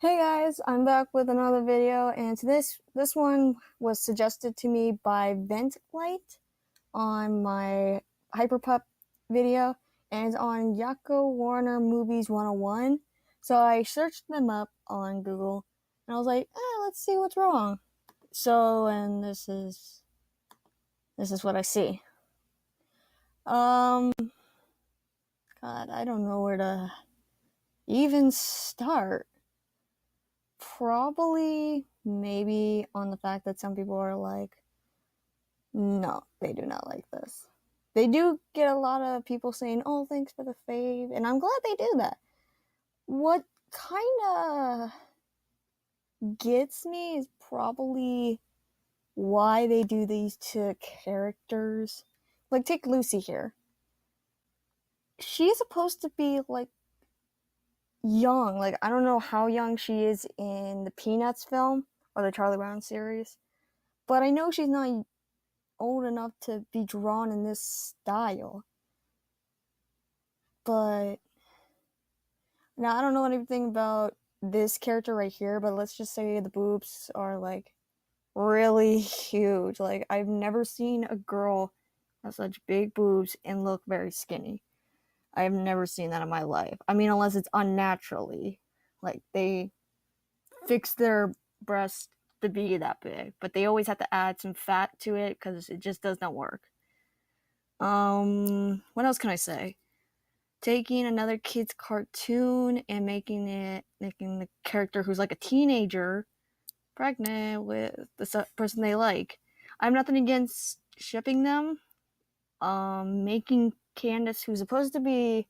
Hey guys, I'm back with another video, and this one was suggested to me by VentLight on my Hyperpup video, and it's on YakkoWarnerMovies101. So I searched them up on Google, and I was like, let's see what's wrong. And this is what I see. Um, God, I don't know where to even start. Probably maybe on the fact that some people are like, no, they do not like this. They do get a lot of people saying, oh, thanks for the fave, and I'm glad they do that. What kind of gets me is probably why they do these to characters. Like, take Lucy here. She's supposed to be, like, young. Like, I don't know how young she is in the Peanuts film or the Charlie Brown series, but I know she's not old enough to be drawn in this style. But now I don't know anything about this character right here, but let's just say the boobs are like really huge. Like, I've never seen a girl have such big boobs and look very skinny. I've never seen that in my life. I mean, unless it's unnaturally. Like, they fix their breasts to be that big, but they always have to add some fat to it because it just does not work. What else can I say? Taking another kid's cartoon and making the character who's like a teenager pregnant with the person they like. I have nothing against shipping them. Making Candace, who's supposed to be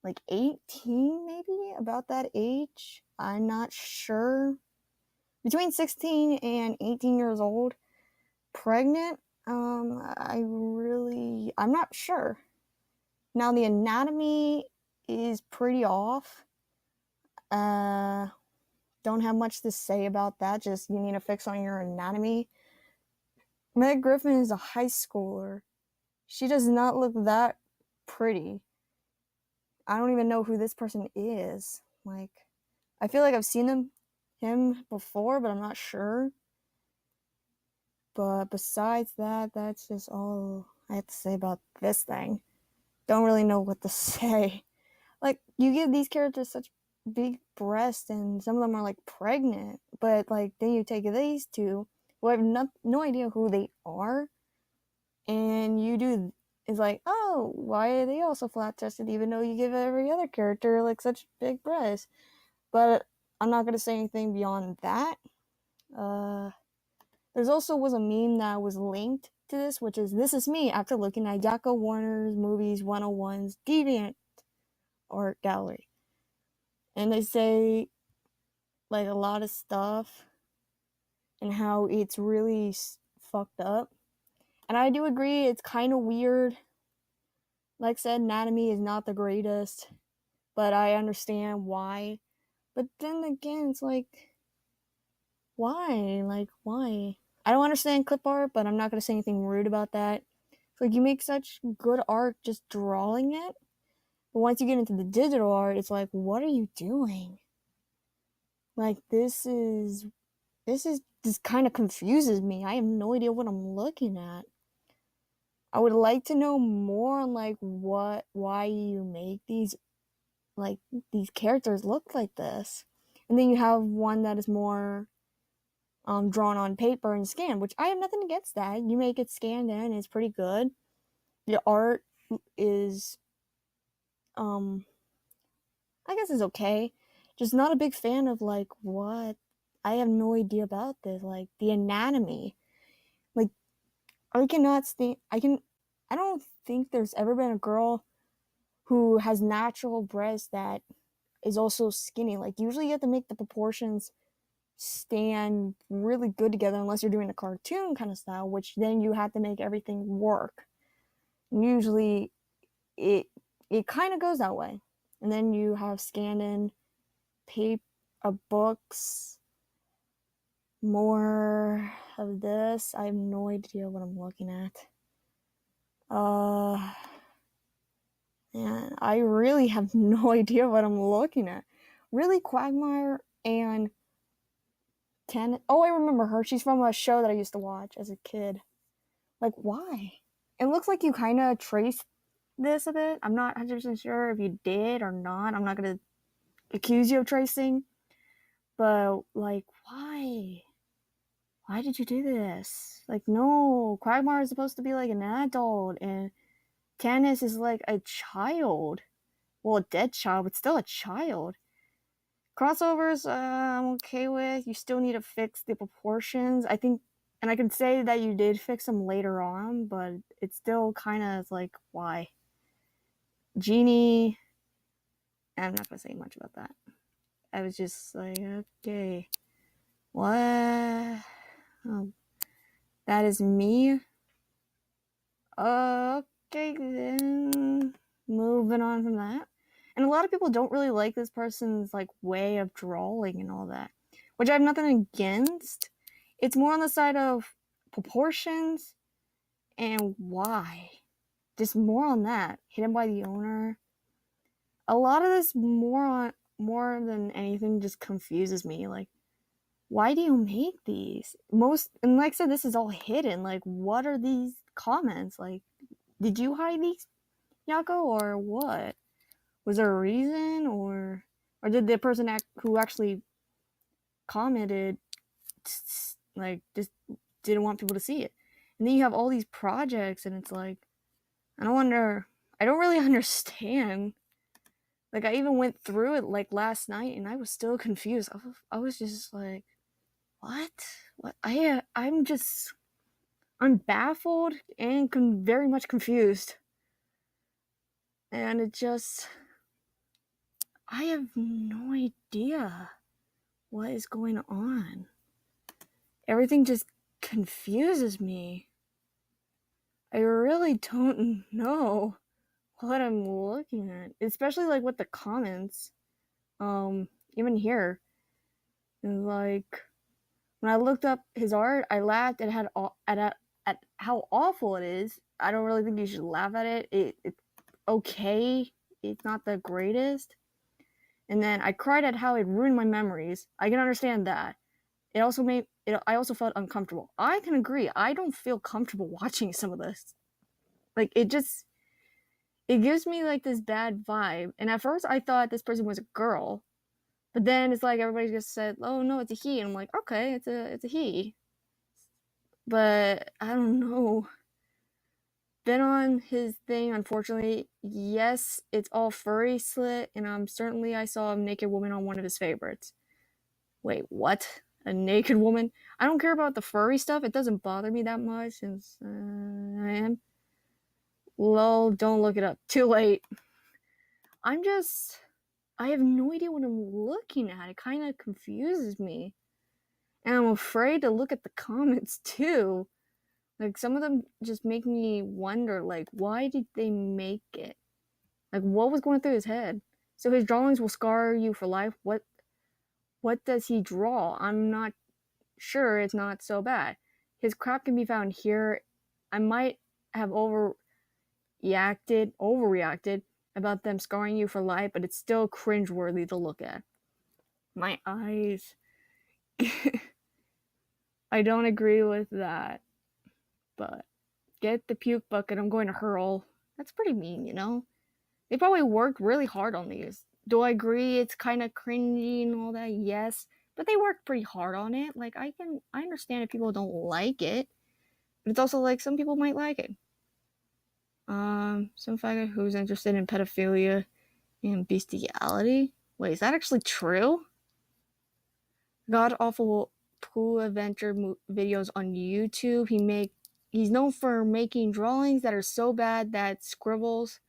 like 18, maybe about that age. I'm not sure. Between 16 and 18 years old, pregnant. I'm not sure. Now the anatomy is pretty off. Uh, don't have much to say about that. Just you need to fix on your anatomy. Meg Griffin is a high schooler. She does not look that pretty. I don't even know who this person is. Like, I feel like I've seen him before, but I'm not sure. But besides that, that's just all I have to say about this thing. Don't really know what to say. Like, you give these characters such big breasts, and some of them are like pregnant, but like then you take these two who have no idea who they are, and you do is like, oh, why are they also flat chested even though you give every other character like such big breasts? But I'm not gonna say anything beyond that. uh there's also was a meme that was linked to this is me after looking at Yakko Warner's Movies 101's Deviant art gallery. And they say like a lot of stuff and how it's really fucked up. And I do agree, it's kind of weird. Like I said, anatomy is not the greatest, but I understand why. But then again, it's like, why? Like, why? I don't understand clip art, but I'm not going to say anything rude about that. It's like, you make such good art just drawing it. But once you get into the digital art, it's like, what are you doing? Like, this kind of confuses me. I have no idea what I'm looking at. I would like to know more on like why you make these characters look like this. And then you have one that is more drawn on paper and scanned, which I have nothing against that. You make it scanned in, it's pretty good. The art is I guess is okay. Just not a big fan of like what I have no idea about this, like the anatomy. Like, I cannot think. I don't think there's ever been a girl who has natural breasts that is also skinny. Like, usually you have to make the proportions stand really good together unless you're doing a cartoon kind of style, which then you have to make everything work. And usually it it kind of goes that way. And then you have scanned in paper books, more of this. I have no idea what I'm looking at. And I really have no idea what I'm looking at. Really, Quagmire and oh, I remember her. She's from a show that I used to watch as a kid. Like, why? It looks like you kind of traced this a bit. I'm not 100% sure if you did or not. I'm not going to accuse you of tracing. But, like, why? Why did you do this? Like, no. Quagmire is supposed to be, like, an adult. And Candace is, like, a child. Well, a dead child, but still a child. Crossovers, I'm okay with. You still need to fix the proportions. I think, and I can say that you did fix them later on, but it's still kind of like, why? Genie, I'm not going to say much about that. I was just like, okay, what? Oh, that is me. Okay, then moving on from that. And a lot of people don't really like this person's like way of drawing and all that, which I have nothing against. It's more on the side of proportions and why. Just more on that. Hidden by the owner. A lot of this more than anything just confuses me. Like, why do you make these? And like I said, this is all hidden. Like, what are these comments? Like, did you hide these, Yakko, or what? Was there a reason, or did the person who actually commented like just didn't want people to see it? And then you have all these projects, and it's like, I don't really understand. Like, I even went through it like last night, and I was still confused. I was just like, what? I'm baffled and very much confused. And I have no idea what is going on. Everything just confuses me. I really don't know what I'm looking at, especially like with the comments. Even here, like when I looked up his art, I laughed at how awful it is. I don't really think you should laugh at it. It's okay. It's not the greatest. And then I cried at how it ruined my memories. I can understand that. I also felt uncomfortable. I can agree. I don't feel comfortable watching some of this. Like, it gives me like this bad vibe. And at first I thought this person was a girl, but then it's like everybody just said, "Oh no, it's a he," and I'm like, okay, it's a he. But I don't know. Been on his thing, unfortunately. Yes, it's all furry slit, and I saw a naked woman on one of his favorites. Wait, what? A naked woman? I don't care about the furry stuff. It doesn't bother me that much since I am. Lol, don't look it up. Too late. I have no idea what I'm looking at. It kind of confuses me. And I'm afraid to look at the comments too. Like, some of them just make me wonder, like, why did they make it? Like, what was going through his head? So his drawings will scar you for life. What does he draw? I'm not sure. It's not so bad. His crap can be found here. I might have overreacted about them scarring you for life, but it's still cringeworthy to look at. My eyes. I don't agree with that. But get the puke bucket, I'm going to hurl. That's pretty mean, you know? They probably worked really hard on these. Do I agree it's kind of cringy and all that? Yes. But they worked pretty hard on it. Like, I understand if people don't like it. But it's also like some people might like it. Some faggot who's interested in pedophilia and bestiality. Wait, is that actually true? God awful poo adventure videos on YouTube. He's known for making drawings that are so bad that scribbles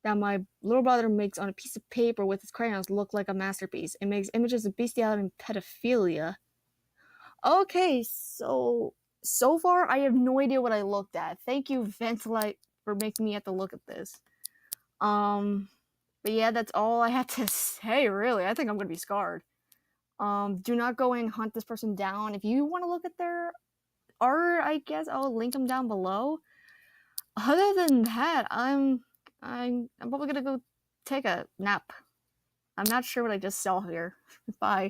that my little brother makes on a piece of paper with his crayons look like a masterpiece. It makes images of bestiality and pedophilia. Okay, so far I have no idea what I looked at. Thank you, Ventilite, for making me have to look at this. But yeah, that's all I have to say, really. I think I'm gonna be scarred. Do not go and hunt this person down. If you want to look at their art, I guess I'll link them down below. Other than that, I'm probably gonna go take a nap. I'm not sure what I just saw here. Bye.